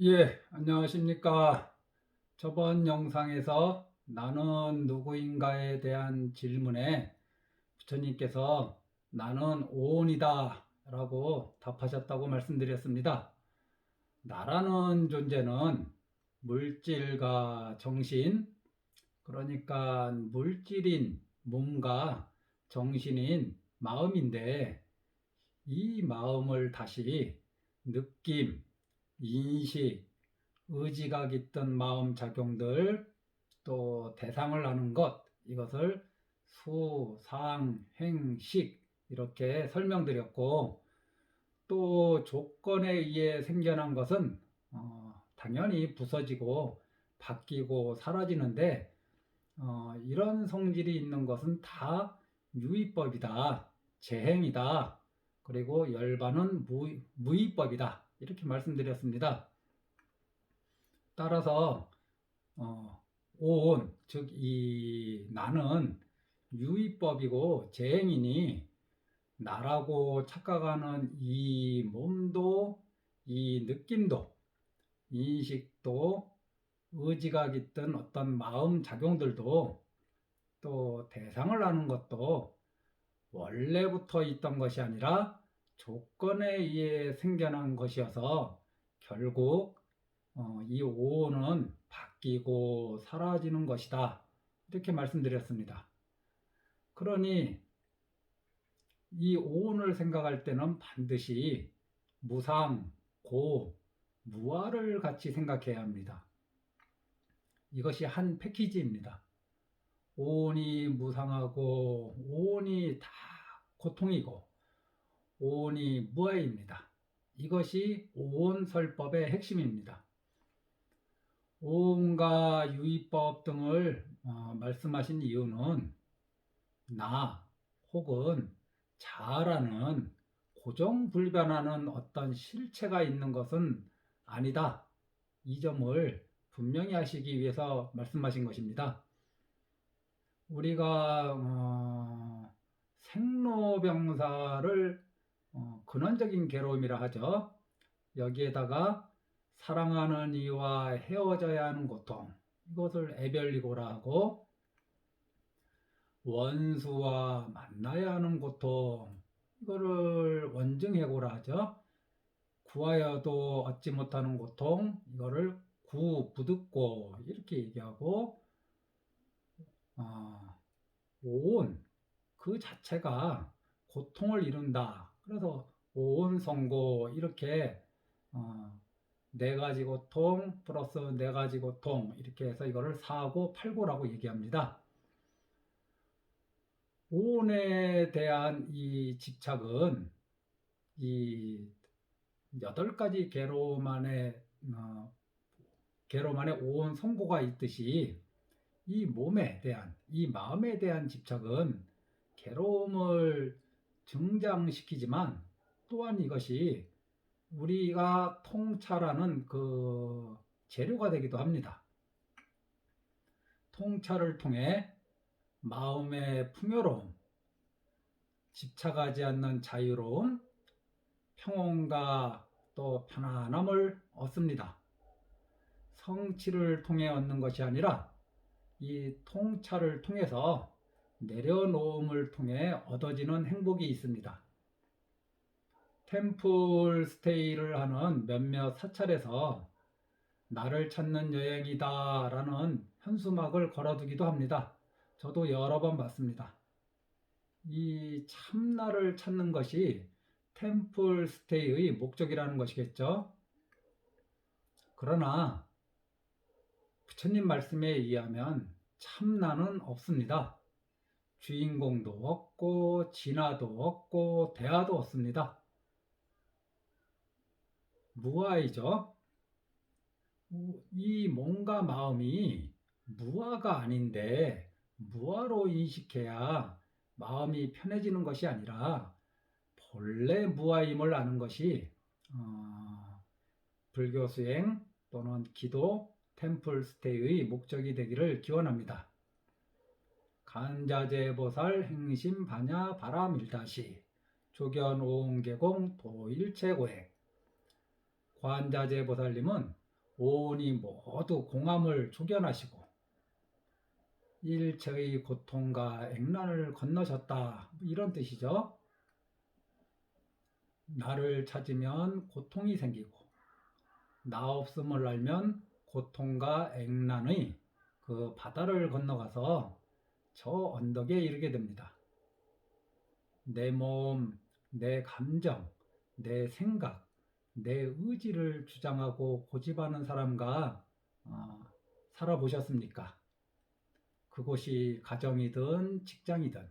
예, 안녕하십니까. 저번 영상에서 나는 누구인가에 대한 질문에 부처님께서 나는 오온이다 라고 답하셨다고 말씀드렸습니다. 나라는 존재는 물질과 정신, 그러니까 물질인 몸과 정신인 마음인데 이 마음을 다시 느낌, 인식, 의지가 깃든 마음 작용들, 또 대상을 아는 것, 이것을 수, 상, 행, 식 이렇게 설명드렸고, 또 조건에 의해 생겨난 것은 당연히 부서지고 바뀌고 사라지는데, 이런 성질이 있는 것은 다 유의법이다, 재행이다, 그리고 열반은 무의법이다, 이렇게 말씀드렸습니다. 따라서 어, 온, 즉 이 나는 유의법이고 재행이니 나라고 착각하는 이 몸도, 이 느낌도, 인식도, 의지가 깃든 어떤 마음 작용들도, 또 대상을 아는 것도 원래부터 있던 것이 아니라 조건에 의해 생겨난 것이어서 결국 이 오온은 바뀌고 사라지는 것이다. 이렇게 말씀드렸습니다. 그러니 이 오온을 생각할 때는 반드시 무상, 고, 무아를 같이 생각해야 합니다. 이것이 한 패키지입니다. 오온이 무상하고 오온이 다 고통이고 오온이 무아입니다. 이것이 오온설법의 핵심입니다. 오온과 유의법 등을 말씀하신 이유는 나 혹은 자라는 고정불변하는 어떤 실체가 있는 것은 아니다. 이 점을 분명히 하시기 위해서 말씀하신 것입니다. 우리가 생로병사를 근원적인 괴로움이라 하죠. 여기에다가 사랑하는 이와 헤어져야 하는 고통, 이것을 애별리고라 하고, 원수와 만나야 하는 고통, 이거를 원증해고라 하죠. 구하여도 얻지 못하는 고통, 이거를 구부득고 이렇게 얘기하고, 어, 오온 그 자체가 고통을 이룬다. 그래서 오온성고 이렇게 어, 네 가지 고통 플러스 네 가지 고통 이렇게 해서 이거를 사고 팔고라고 얘기합니다. 오온에 대한 이 집착은 이 여덟 가지 괴로움 안에 오온 성고가 있듯이 이 몸에 대한, 이 마음에 대한 집착은 괴로움을 증장시키지만 또한 이것이 우리가 통찰하는 그 재료가 되기도 합니다. 통찰을 통해 마음의 풍요로움, 집착하지 않는 자유로움, 평온과 또 편안함을 얻습니다. 성취를 통해 얻는 것이 아니라 이 통찰을 통해서 내려놓음을 통해 얻어지는 행복이 있습니다. 템플 스테이를 하는 몇몇 사찰에서 나를 찾는 여행이다 라는 현수막을 걸어두기도 합니다. 저도 여러 번 봤습니다. 이 참나를 찾는 것이 템플 스테이의 목적이라는 것이겠죠. 그러나 부처님 말씀에 의하면 참나는 없습니다. 주인공도 없고 진화도 없고 대화도 없습니다. 무아이죠. 이 몸과 마음이 무아가 아닌데 무아로 인식해야 마음이 편해지는 것이 아니라 본래 무아임을 아는 것이 불교 수행 또는 기도, 템플 스테이의 목적이 되기를 기원합니다. 간자재보살 행심 반야 바라밀다시 조견 오응계공 도일체고행. 관자재보살님은 오온이 모두 공함을 초견하시고 일체의 고통과 액난을 건너셨다, 이런 뜻이죠. 나를 찾으면 고통이 생기고 나 없음을 알면 고통과 액난의 그 바다를 건너가서 저 언덕에 이르게 됩니다. 내 몸, 내 감정, 내 생각, 내 의지를 주장하고 고집하는 사람과 살아보셨습니까? 그곳이 가정이든 직장이든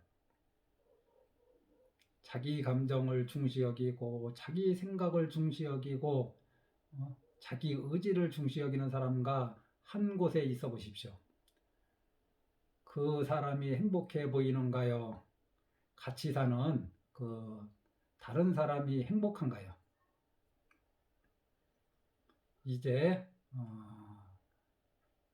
자기 감정을 중시 여기고 자기 생각을 중시 여기고 자기 의지를 중시 여기는 사람과 한 곳에 있어 보십시오. 그 사람이 행복해 보이는가요? 같이 사는 그 다른 사람이 행복한가요? 이제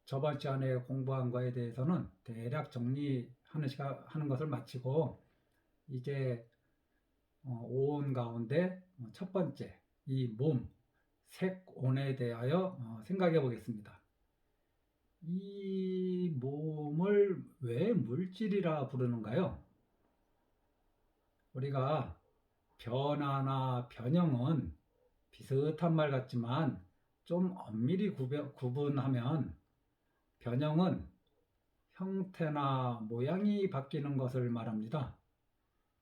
저번 시간에 공부한 거에 대해서는 대략 하는 것을 마치고 이제 오온 가운데 첫 번째 이 몸, 색온에 대하여 생각해 보겠습니다. 이 몸을 왜 물질이라 부르는가요? 우리가 변화나 변형은 비슷한 말 같지만 좀 엄밀히 구분하면 변형은 형태나 모양이 바뀌는 것을 말합니다.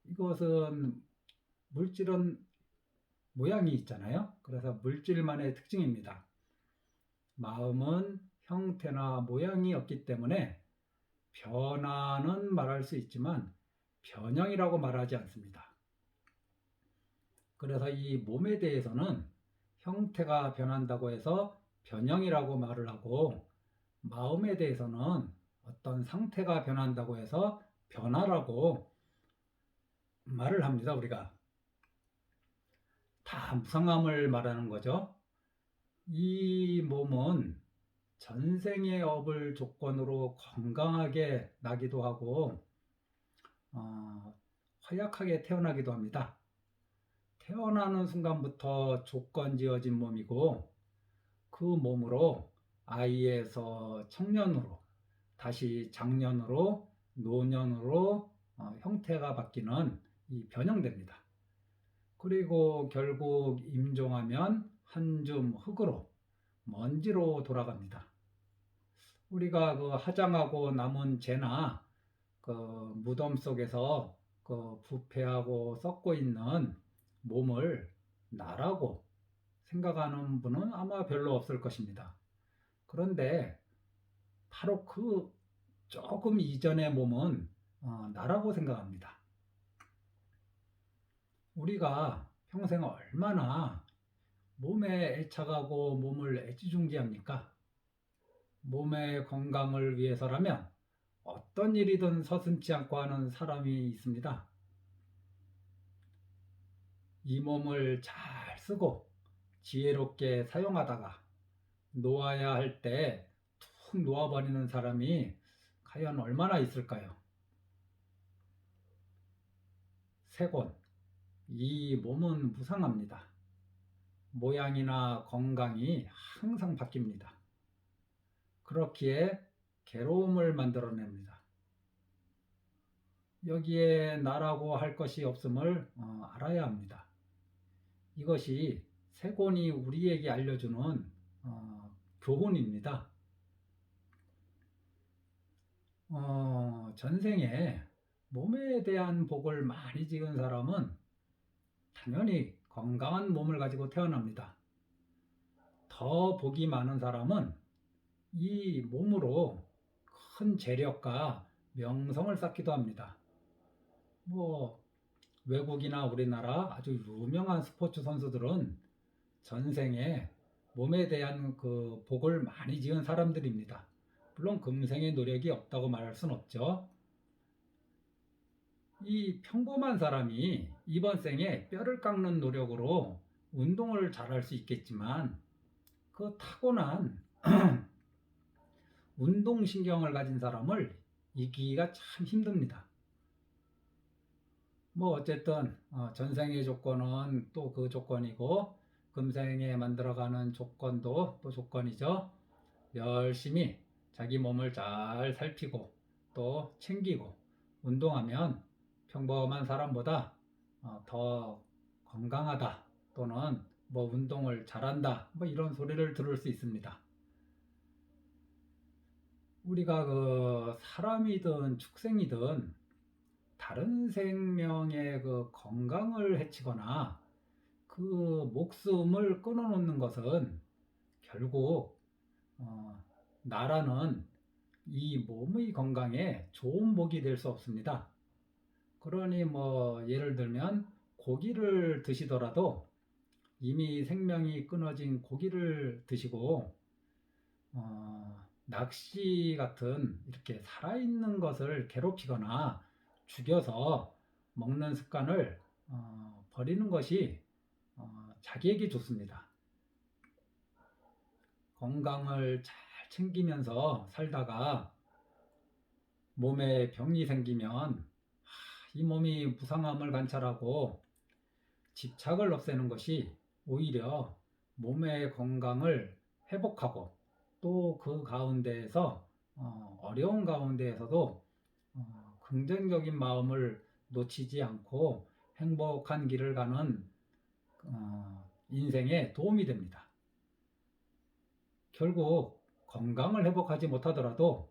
이것은 물질은 모양이 있잖아요. 그래서 물질만의 특징입니다. 마음은 형태나 모양이 없기 때문에 변화는 말할 수 있지만 변형이라고 말하지 않습니다. 그래서 이 몸에 대해서는 형태가 변한다고 해서 변형이라고 말을 하고, 마음에 대해서는 어떤 상태가 변한다고 해서 변화라고 말을 합니다. 우리가 다 무상함을 말하는 거죠. 이 몸은 전생의 업을 조건으로 건강하게 나기도 하고 허약하게 태어나기도 합니다. 태어나는 순간부터 조건 지어진 몸이고 그 몸으로 아이에서 청년으로 다시 장년으로 노년으로 형태가 바뀌는 이 변형됩니다. 그리고 결국 임종하면 한 줌 흙으로 먼지로 돌아갑니다. 우리가 그 화장하고 남은 재나 그 무덤 속에서 그 부패하고 썩고 있는 몸을 나라고 생각하는 분은 아마 별로 없을 것입니다. 그런데 바로 그 조금 이전의 몸은 나라고 생각합니다. 우리가 평생 얼마나 몸에 애착하고 몸을 애지중지합니까? 몸의 건강을 위해서라면 어떤 일이든 서슴지 않고 하는 사람이 있습니다. 이 몸을 잘 쓰고 지혜롭게 사용하다가 놓아야 할 때 툭 놓아버리는 사람이 과연 얼마나 있을까요? 색온, 이 몸은 무상합니다. 모양이나 건강이 항상 바뀝니다. 그렇기에 괴로움을 만들어냅니다. 여기에 나라고 할 것이 없음을 알아야 합니다. 이것이 색온이 우리에게 알려주는 교훈입니다. 전생에 몸에 대한 복을 많이 지은 사람은 당연히 건강한 몸을 가지고 태어납니다. 더 복이 많은 사람은 이 몸으로 큰 재력과 명성을 쌓기도 합니다. 외국이나 우리나라 아주 유명한 스포츠 선수들은 전생에 몸에 대한 그 복을 많이 지은 사람들입니다. 물론 금생의 노력이 없다고 말할 순 없죠. 이 평범한 사람이 이번 생에 뼈를 깎는 노력으로 운동을 잘할 수 있겠지만 그 타고난 운동신경을 가진 사람을 이기기가 참 힘듭니다. 어쨌든 전생의 조건은 또 그 조건이고 금생에 만들어가는 조건도 또 조건이죠. 열심히 자기 몸을 잘 살피고 또 챙기고 운동하면 평범한 사람보다 더 건강하다 또는 뭐 운동을 잘한다 뭐 이런 소리를 들을 수 있습니다. 우리가 그 사람이든 축생이든 다른 생명의 그 건강을 해치거나 그 목숨을 끊어놓는 것은 결국 어, 나라는 이 몸의 건강에 좋은 복이 될 수 없습니다. 그러니 뭐 예를 들면 고기를 드시더라도 이미 생명이 끊어진 고기를 드시고 낚시 같은 이렇게 살아있는 것을 괴롭히거나 죽여서 먹는 습관을 버리는 것이 자기에게 좋습니다. 건강을 잘 챙기면서 살다가 몸에 병이 생기면 이 몸이 무상함을 관찰하고 집착을 없애는 것이 오히려 몸의 건강을 회복하고 또 그 가운데에서 어려운 가운데에서도 긍정적인 마음을 놓치지 않고 행복한 길을 가는 인생에 도움이 됩니다. 결국 건강을 회복하지 못하더라도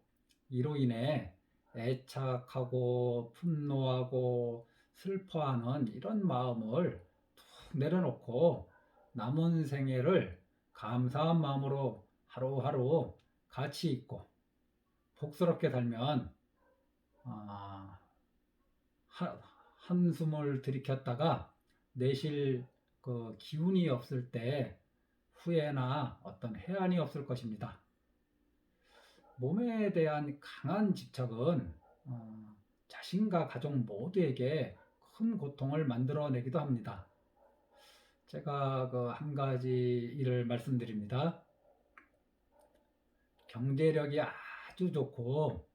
이로 인해 애착하고 분노하고 슬퍼하는 이런 마음을 툭 내려놓고 남은 생애를 감사한 마음으로 하루하루 가치 있고 복스럽게 살면 한숨을 들이켰다가 내쉴 그 기운이 없을 때 후회나 어떤 해안이 없을 것입니다. 몸에 대한 강한 집착은 자신과 가족 모두에게 큰 고통을 만들어내기도 합니다. 제가 그 한 가지 일을 말씀드립니다. 경제력이 아주 좋고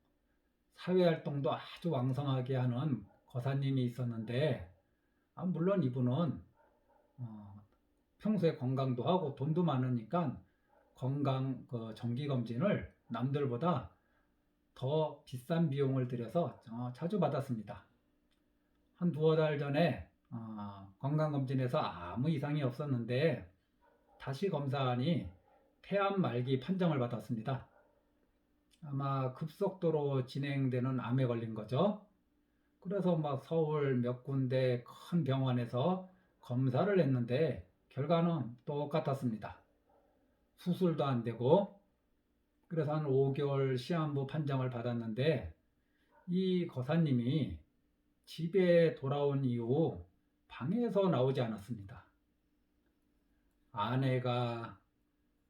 사회활동도 아주 왕성하게 하는 거사님이 있었는데 물론 이분은 평소에 건강도 하고 돈도 많으니까 건강 그 정기검진을 남들보다 더 비싼 비용을 들여서 자주 받았습니다. 한 두어 달 전에 건강검진에서 아무 이상이 없었는데 다시 검사하니 폐암 말기 판정을 받았습니다. 아마 급속도로 진행되는 암에 걸린 거죠. 그래서 막 서울 몇 군데 큰 병원에서 검사를 했는데 결과는 똑같았습니다. 수술도 안 되고 그래서 한 5개월 시한부 판정을 받았는데 이 거사님이 집에 돌아온 이후 방에서 나오지 않았습니다. 아내가,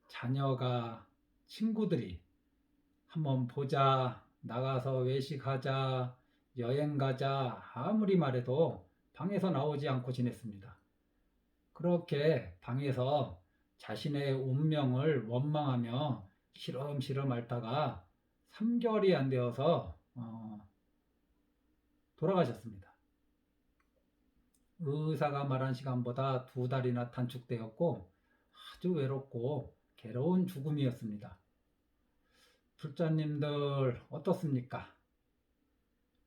자녀가, 친구들이 한번 보자, 나가서 외식하자, 여행 가자 아무리 말해도 방에서 나오지 않고 지냈습니다. 그렇게 방에서 자신의 운명을 원망하며 시름시름 앓다가 3개월이 안 되어서 돌아가셨습니다. 의사가 말한 시간보다 2달이나 단축되었고 아주 외롭고 괴로운 죽음이었습니다. 불자님들 어떻습니까?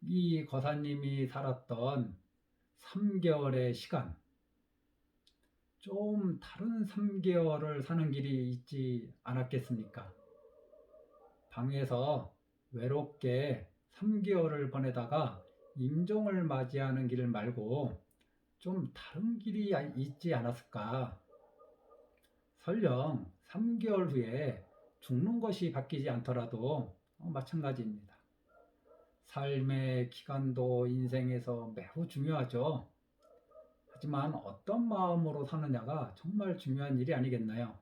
이 거사님이 살았던 3개월의 시간, 좀 다른 3개월을 사는 길이 있지 않았겠습니까? 방에서 외롭게 3개월을 보내다가 임종을 맞이하는 길 말고 좀 다른 길이 있지 않았을까? 설령 3개월 후에 죽는 것이 바뀌지 않더라도 마찬가지입니다. 삶의 기간도 인생에서 매우 중요하죠. 하지만 어떤 마음으로 사느냐가 정말 중요한 일이 아니겠나요?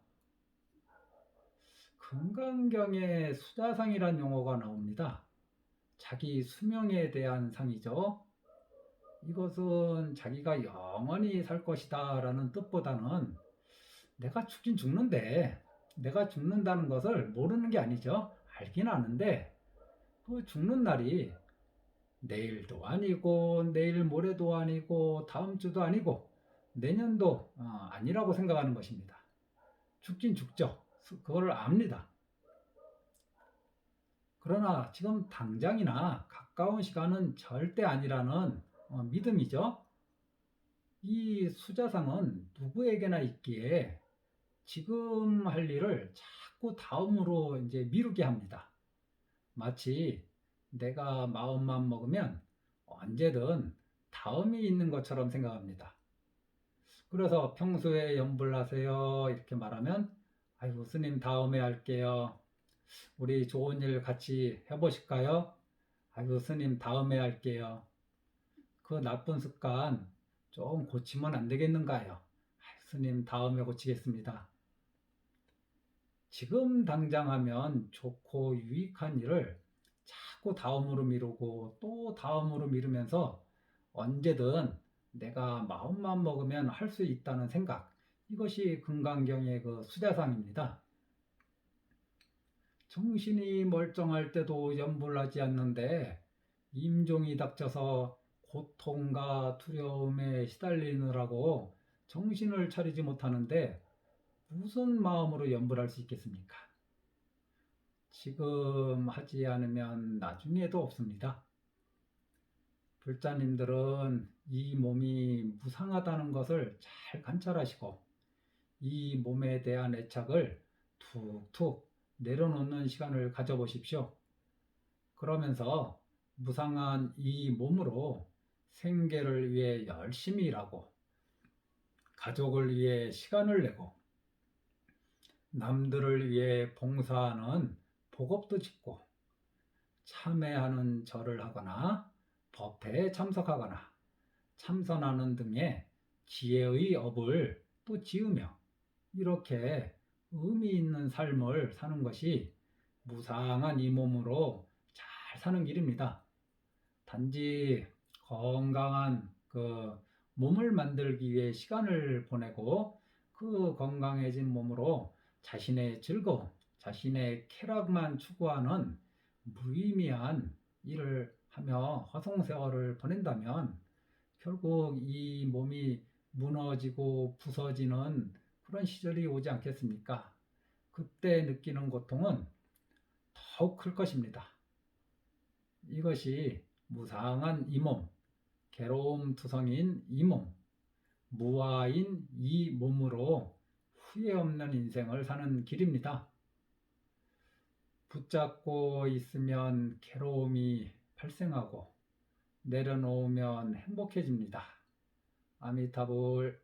금강경에 수자상이란 용어가 나옵니다. 자기 수명에 대한 상이죠. 이것은 자기가 영원히 살 것이다 라는 뜻보다는 내가 죽긴 죽는데 내가 죽는다는 것을 모르는 게 아니죠. 알긴 아는데 그 죽는 날이 내일도 아니고 내일 모레도 아니고 다음 주도 아니고 내년도 아니라고 생각하는 것입니다. 죽긴 죽죠. 그걸 압니다. 그러나 지금 당장이나 가까운 시간은 절대 아니라는 믿음이죠. 이 수자상은 누구에게나 있기에 지금 할 일을 자꾸 다음으로 이제 미루게 합니다. 마치 내가 마음만 먹으면 언제든 다음이 있는 것처럼 생각합니다. 그래서 평소에 염불하세요 이렇게 말하면 아이고 스님 다음에 할게요. 우리 좋은 일 같이 해보실까요? 아이고 스님 다음에 할게요. 그 나쁜 습관 좀 고치면 안 되겠는가요? 스님 다음에 고치겠습니다. 지금 당장 하면 좋고 유익한 일을 자꾸 다음으로 미루고 또 다음으로 미루면서 언제든 내가 마음만 먹으면 할 수 있다는 생각, 이것이 금강경의 그 수자상입니다. 정신이 멀쩡할 때도 염불하지 않는데 임종이 닥쳐서 고통과 두려움에 시달리느라고 정신을 차리지 못하는데 무슨 마음으로 염불할 수 있겠습니까? 지금 하지 않으면 나중에도 없습니다. 불자님들은 이 몸이 무상하다는 것을 잘 관찰하시고 이 몸에 대한 애착을 툭툭 내려놓는 시간을 가져보십시오. 그러면서 무상한 이 몸으로 생계를 위해 열심히 일하고 가족을 위해 시간을 내고 남들을 위해 봉사하는 복업도 짓고 참회하는 절을 하거나 법회에 참석하거나 참선하는 등의 지혜의 업을 또 지으며 이렇게 의미 있는 삶을 사는 것이 무상한 이 몸으로 잘 사는 길입니다. 단지 건강한 그 몸을 만들기 위해 시간을 보내고 그 건강해진 몸으로 자신의 즐거움, 자신의 쾌락만 추구하는 무의미한 일을 하며 허송세월을 보낸다면 결국 이 몸이 무너지고 부서지는 그런 시절이 오지 않겠습니까? 그때 느끼는 고통은 더욱 클 것입니다. 이것이 무상한 이 몸, 괴로움 투성인 이 몸, 무아인 이 몸으로 후회 없는 인생을 사는 길입니다. 붙잡고 있으면 괴로움이 발생하고 내려놓으면 행복해집니다. 아미타불.